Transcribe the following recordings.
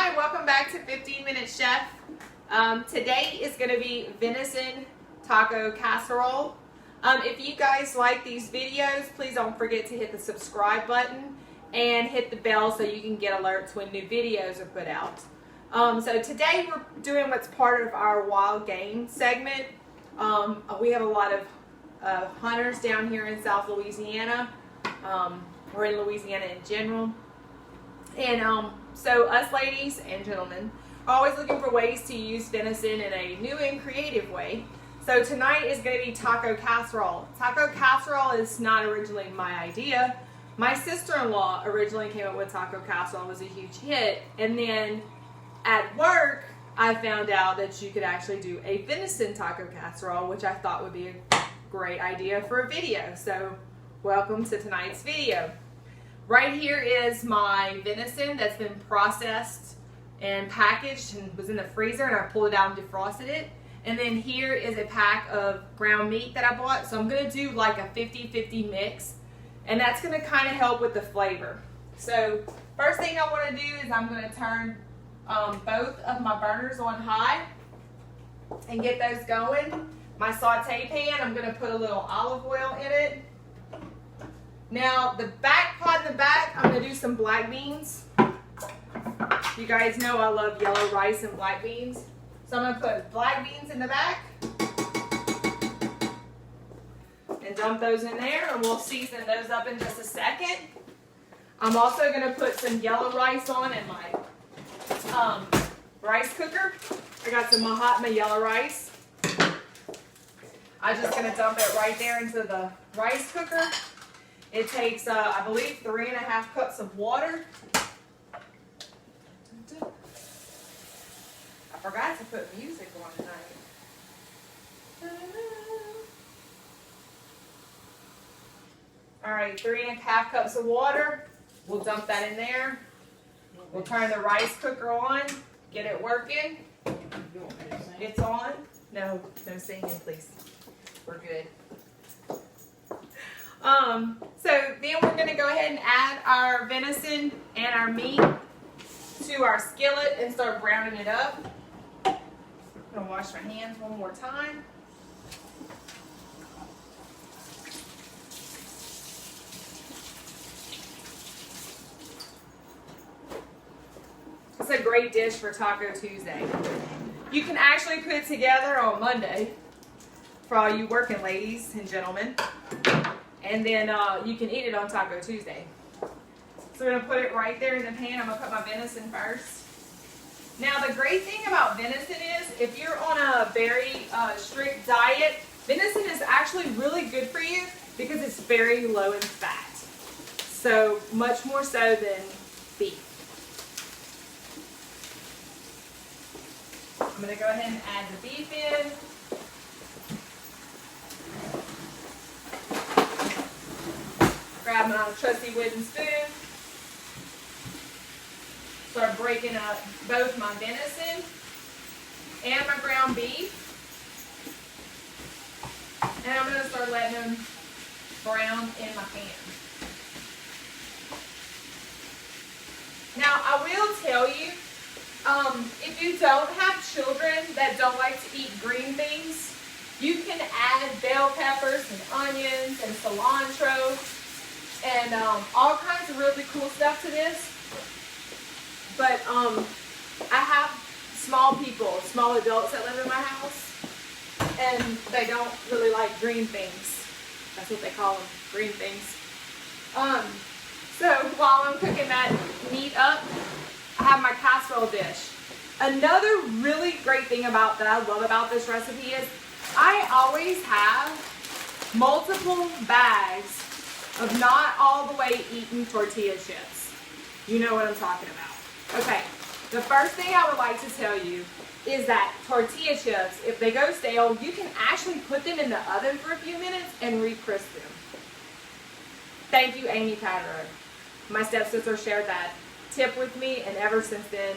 Hi, welcome back to 15 Minute Chef. Today is going to be venison taco casserole. If you guys like these videos, please don't forget to hit the subscribe button and hit the bell so you can get alerts when new videos are put out. So today we're doing what's part of our wild game segment. We have a lot of hunters down here in South Louisiana, or in Louisiana in general. And so us ladies and gentlemen are always looking for ways to use venison in a new and creative way. So tonight is going to be taco casserole. Taco casserole is not originally my idea. My sister-in-law originally came up with taco casserole. It was a huge hit. And then at work, I found out that you could actually do a venison taco casserole, which I thought would be a great idea for a video. So welcome to tonight's video. Right here is my venison that's been processed and packaged and was in the freezer, and I pulled it out and defrosted it. And then here is a pack of ground meat that I bought. So I'm going to do like a 50-50 mix, and that's going to kind of help with the flavor. So first thing I want to do is I'm going to turn both of my burners on high and get those going. My saute pan, I'm going to put a little olive oil in it. Now, the back pot in the back, I'm going to do some black beans. You guys know I love yellow rice and black beans. So I'm going to put black beans in the back and dump those in there, and we'll season those up in just a second. I'm also going to put some yellow rice on in my rice cooker. I got some Mahatma yellow rice. I'm just going to dump it right there into the rice cooker. It takes, I believe, 3.5 cups of water. I forgot to put music on tonight. All right, 3.5 cups of water. We'll dump that in there. We'll turn the rice cooker on, get it working. It's on. No singing, please. We're good. So then we're going to go ahead and add our venison and our meat to our skillet and start browning it up. I'm going to wash my hands one more time. It's a great dish for Taco Tuesday. You can actually put it together on Monday for all you working ladies and gentlemen. And then you can eat it on Taco Tuesday. So we're going to put it right there in the pan. I'm going to put my venison first. Now the great thing about venison is if you're on a very strict diet, venison is actually really good for you because it's very low in fat. So much more so than beef. I'm going to go ahead and add the beef in. Grab my trusty wooden spoon. Start breaking up both my venison and my ground beef. And I'm going to start letting them brown in my pan. Now, I will tell you, if you don't have children that don't like to eat green beans, you can add bell peppers and onions and cilantro and all kinds of really cool stuff to this. But I have small adults that live in my house, and they don't really like green things. That's what they call them, green things. So while I'm cooking that meat up, I have my casserole dish. Another really great thing that I love about this recipe is I always have multiple bags of not all the way eaten tortilla chips. You know what I'm talking about. Okay, the first thing I would like to tell you is that tortilla chips, if they go stale, you can actually put them in the oven for a few minutes and re-crisp them. Thank you, Amy Patterson. My stepsister shared that tip with me, and ever since then,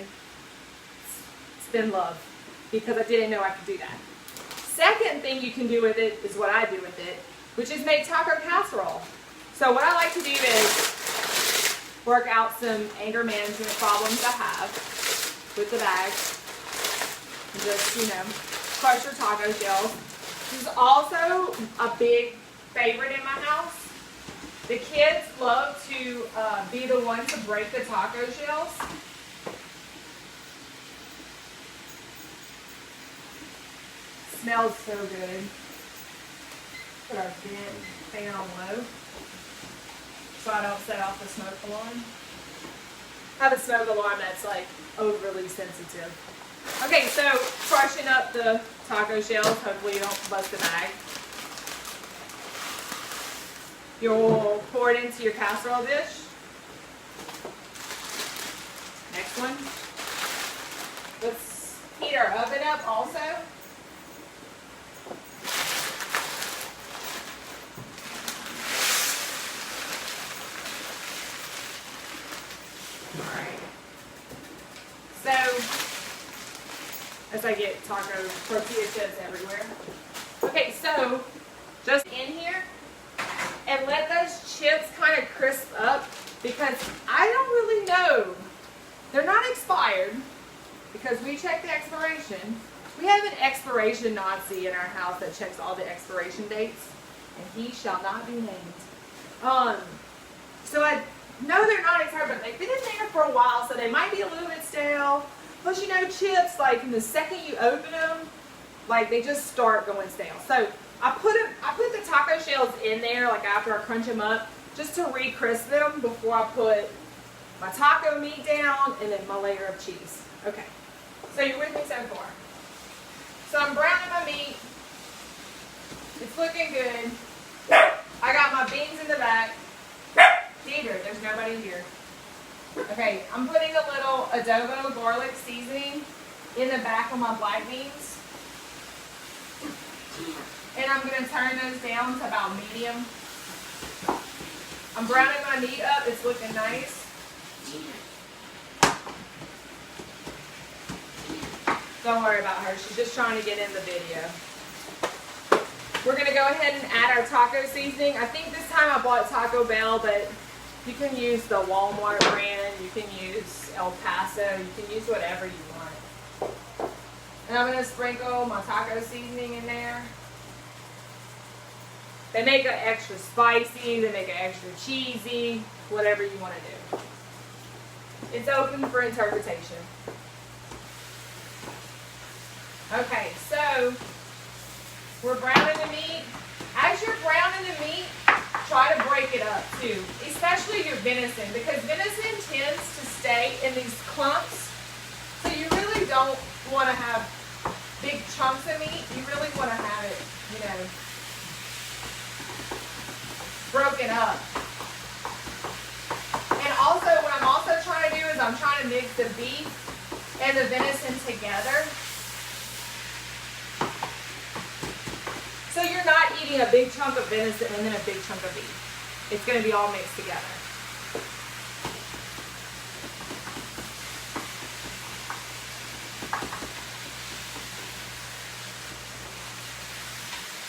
it's been love because I didn't know I could do that. Second thing you can do with it is what I do with it, which is make taco casserole. So what I like to do is work out some anger management problems I have. with the bag. And just, you know, crush your taco shells. This is also a big favorite in my house. The kids love to be the ones to break the taco shells. Smells so good. Put our fan on low so I don't set off the smoke alarm. I have a smoke alarm that's like overly sensitive. Okay, so crushing up the taco shells. Hopefully you don't bust the bag. You'll pour it into your casserole dish. Next one. Let's heat our oven up also. Alright. So, as I get tortilla chips everywhere. Okay, so just in here and let those chips kind of crisp up because I don't really know. They're not expired because we check the expiration. We have an expiration Nazi in our house that checks all the expiration dates, and he shall not be named. So I know they're not expired, but they've been in there for a while, so they might be a little bit stale. Plus, you know, chips, like, the second you open them, like, they just start going stale. So I put the taco shells in there, like, after I crunch them up, just to re-crisp them before I put my taco meat down and then my layer of cheese. Okay, so you're with me so far. So I'm browning my meat. It's looking good. I got my beans in the back. Dieter, there's nobody here. Okay, I'm putting a little adobo garlic seasoning in the back of my black beans. And I'm going to turn those down to about medium. I'm browning my meat up. It's looking nice. Don't worry about her. She's just trying to get in the video. We're going to go ahead and add our taco seasoning. I think this time I bought Taco Bell, but you can use the Walmart brand. You can use El Paso. You can use whatever you want. And I'm going to sprinkle my taco seasoning in there. They make it extra spicy. They make it extra cheesy. Whatever you want to do. It's open for interpretation. Okay, so we're browning the meat. As you're browning the meat, try to break it up too, especially your venison, because venison tends to stay in these clumps. So you really don't want to have big chunks of meat. You really want to have it, you know, broken up. And also, what I'm also trying to do is I'm trying to mix the beef and the venison together. So you're not eating a big chunk of venison and then a big chunk of beef. It's going to be all mixed together.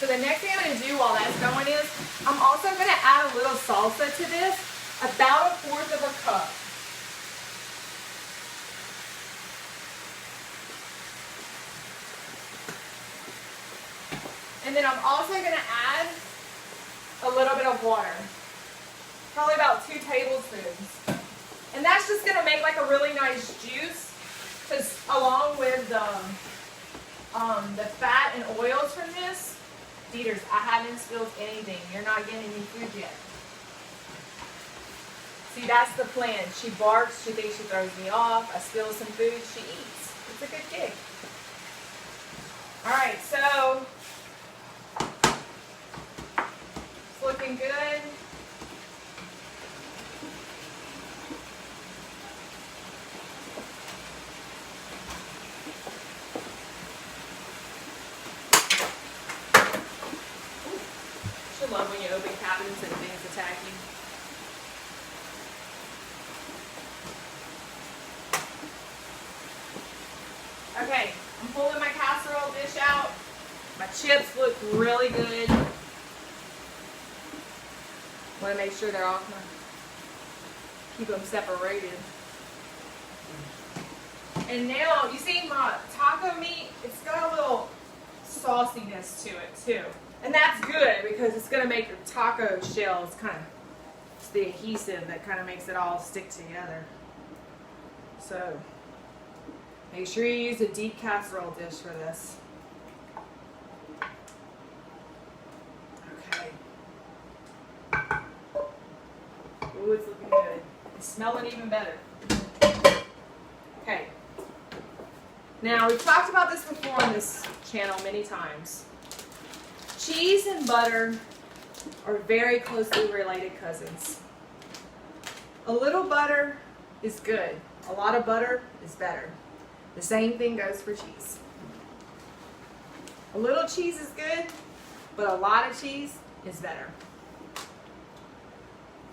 So the next thing I'm going to do while that's going is, I'm also going to add a little salsa to this, about 1/4 of a cup. And then I'm also going to add a little bit of water, probably about 2 tablespoons. And that's just going to make like a really nice juice, because along with the fat and oils from this, Dieters, I haven't spilled anything. You're not getting any food yet. See, that's the plan. She barks, she thinks she throws me off. I spill some food, she eats. It's a good gig. All right, so it's looking good. I love when you open cabinets and things attack you. Okay, I'm pulling my casserole dish out. My chips look really good. Want to make sure they're off my, keep them separated. And now, you see my taco meat, it's got a little sauciness to it too. And that's good because it's going to make your taco shells kind of, it's the adhesive that kind of makes it all stick together. So, make sure you use a deep casserole dish for this. Okay. Ooh, it's looking good. It's smelling even better. Okay. Now, we've talked about this before on this channel many times. Cheese and butter are very closely related cousins. A little butter is good. A lot of butter is better. The same thing goes for cheese. A little cheese is good, but a lot of cheese is better.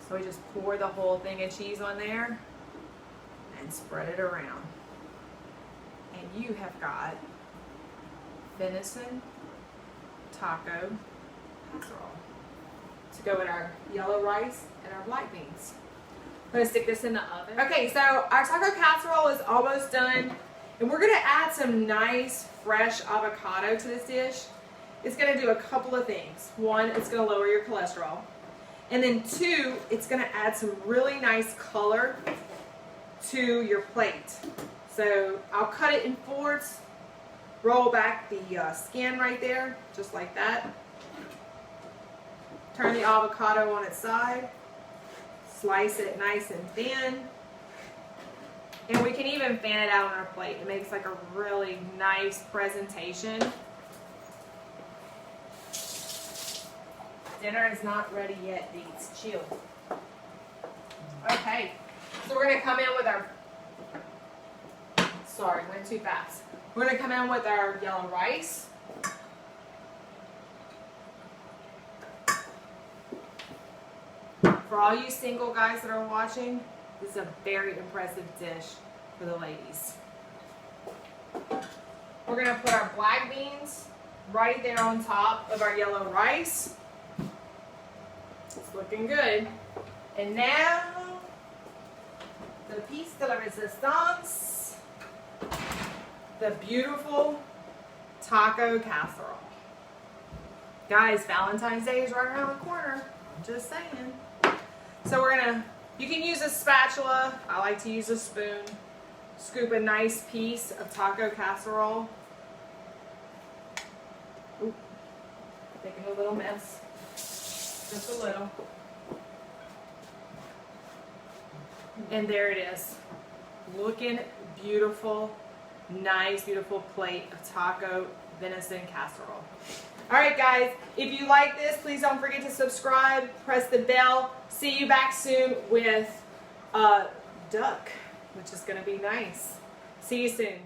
So we just pour the whole thing of cheese on there and spread it around. And you have got venison taco casserole to go with our yellow rice and our black beans. I'm going to stick this in the oven. Okay, so our taco casserole is almost done. And we're going to add some nice fresh avocado to this dish. It's going to do a couple of things. One, it's going to lower your cholesterol. And then two, it's going to add some really nice color to your plate. So I'll cut it in fourths, roll back the skin right there, just like that. Turn the avocado on its side. Slice it nice and thin. And we can even fan it out on our plate. It makes like a really nice presentation. Dinner is not ready yet, Deeds. Chill. Okay, so we're going to come in with our, sorry, went too fast. We're going to come in with our yellow rice. For all you single guys that are watching, this is a very impressive dish for the ladies. We're going to put our black beans right there on top of our yellow rice. It's looking good. And now, the piece de la resistance, the beautiful taco casserole. Guys, Valentine's Day is right around the corner. I'm just saying. So we're gonna, you can use a spatula. I like to use a spoon. Scoop a nice piece of taco casserole. Oop, making a little mess. Just a little. And there it is. Looking beautiful, nice, beautiful plate of taco venison casserole. Alright guys, if you like this, please don't forget to subscribe, press the bell. See you back soon with duck, which is going to be nice. See you soon.